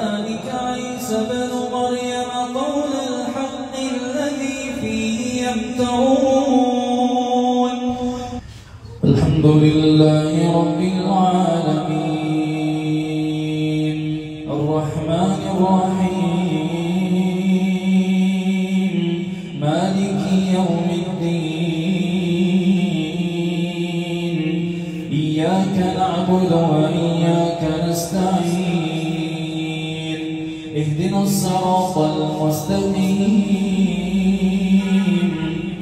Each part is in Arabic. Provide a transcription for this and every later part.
ذلك عيسى بن مريم قول الحق الذي فيه يمترون. الحمد لله رب العالمين الرحمن الرحيم مالك يوم الدين إياك نعبد وإياك نستعين اهدنا الصراط المستقيم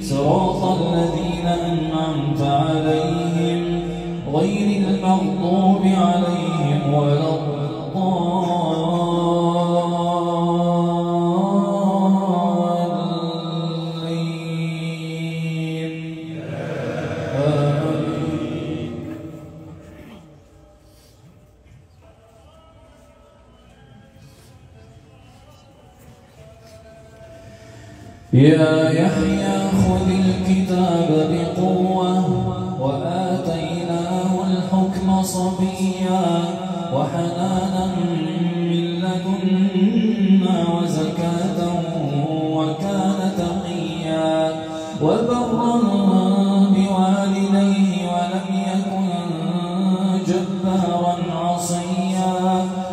صراط الذين أنعمت عليهم غير المغضوب عليهم ولا الضالين. يا يحيى خذ الكتاب بقوة وآتيناه الحكم صبيا وحنانا من لدنا وزكاة وكان تقيا وبرا بوالديه ولم يكن جبارا عصيا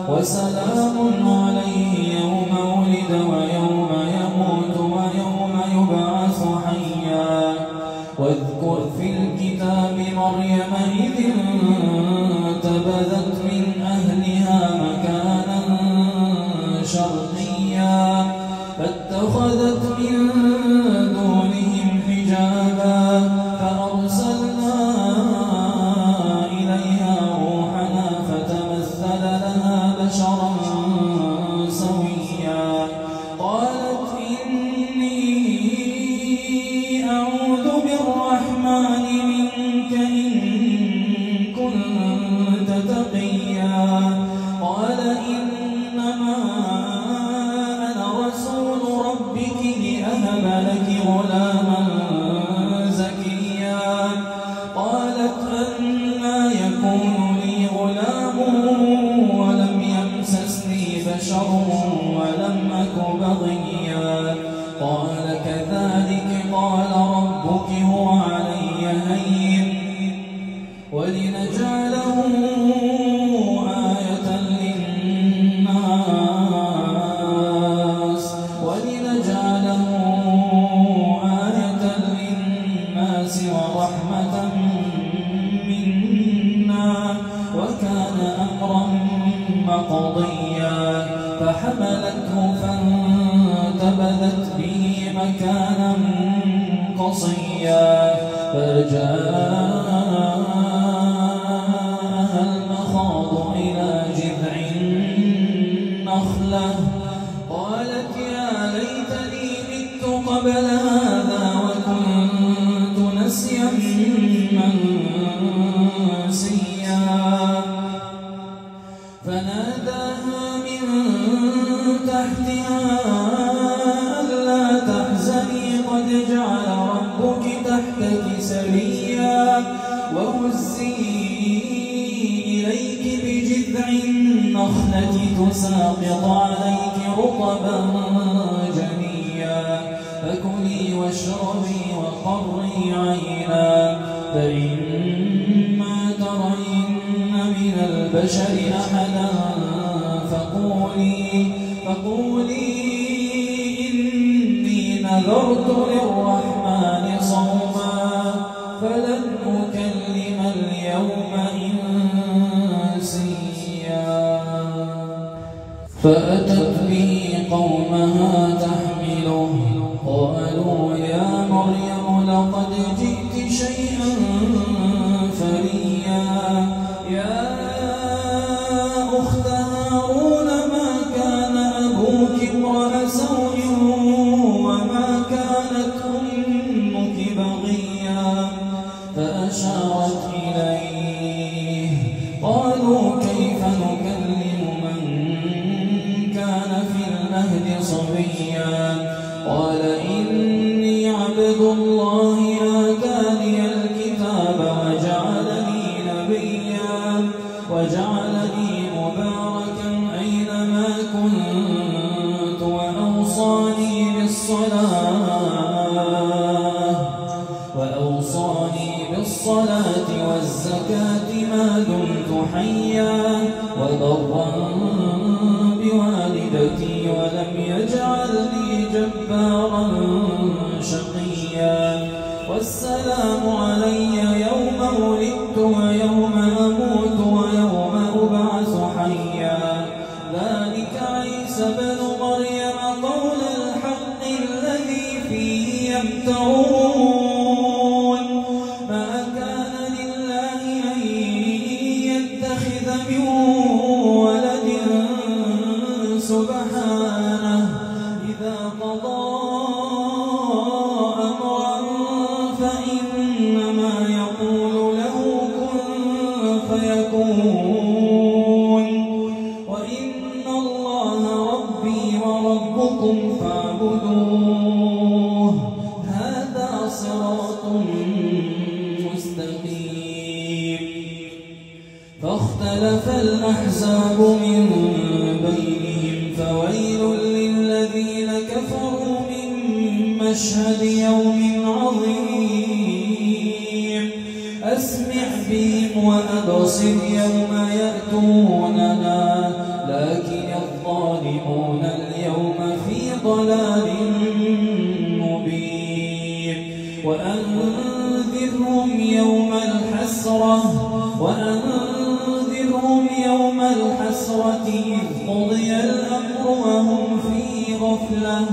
وسلام عليه يوم ولد ويوم يموت ويوم يبعث حيا واذكر في الكتاب مريم إذ انتبذت من أهلها مكانا شرقيا فاتخذت من دونهم حجابا فأرسلنا إليها روحنا فتمثل لها بشرا سويا قالت إني أعوذ بالرحمن منك إن كنت تقيا قال إنما أنا رسول ربك لأهب لك غلاما زكيا قالت أنى يكون لي غلام ولم يمسسني بشر ولم أك بغيا قال كذلك قال ربك هو علي هين ولنجعله آية للناس ورحمة منا وكان أمرا مقضيا فحملته فانتبذت به مكانا قصيا فجاءها المخاض إلى جذع النخلة قالت يا ليتني مت قبل هذا وكنت نسيا منسيا فناداها من تحتها ألا تحزني قد جعل ربك تحتك سريا وهزي إليك بجذع النخلة تساقط عليك رطبا جنيا فكلي واشربي وقري عينا فإما ترين من البشر أحدا فقولي إني نذرت للرحمن صوما فلن أكلم اليوم إنسيا فأتت به قومها تحمله قالوا يا مريم لقد جئت شيئا فريا يا أخت هارون ما كان أبوك امرأ سوء وما كانت أمك بغيا فأشارت إليه قالوا كيف نكلم من كان في المهد صبيا قال إني عبد الله آتاني الكتاب وجعلني مباركا أينما كنت وأوصاني بالصلاة والزكاة ما دمت حيا وبرا بوالدتي ولم يجعلني جبارا شقيا والسلام علي يوم ولدت ويوم أموت ويوم أبعث حيا ذلك عيسى بن مريم قول الحق الذي فيه يمترون ما كان لله أن يتخذ من ولد سبحانه إذا قضى أمرا فإنما يقول له كن فيكون وإن الله ربي وربكم فاعبدوه هذا صراط مستقيم فاختلف الأحزاب من بينهم فويل للذين كفروا من مشهد يوم عظيم أسمع بهم وأبصر يوم يأتوننا لكن الظالمون اليوم في ضلال مبين وأنذرهم يوم الحسرة إذ قضي الأمر وهم في غفلة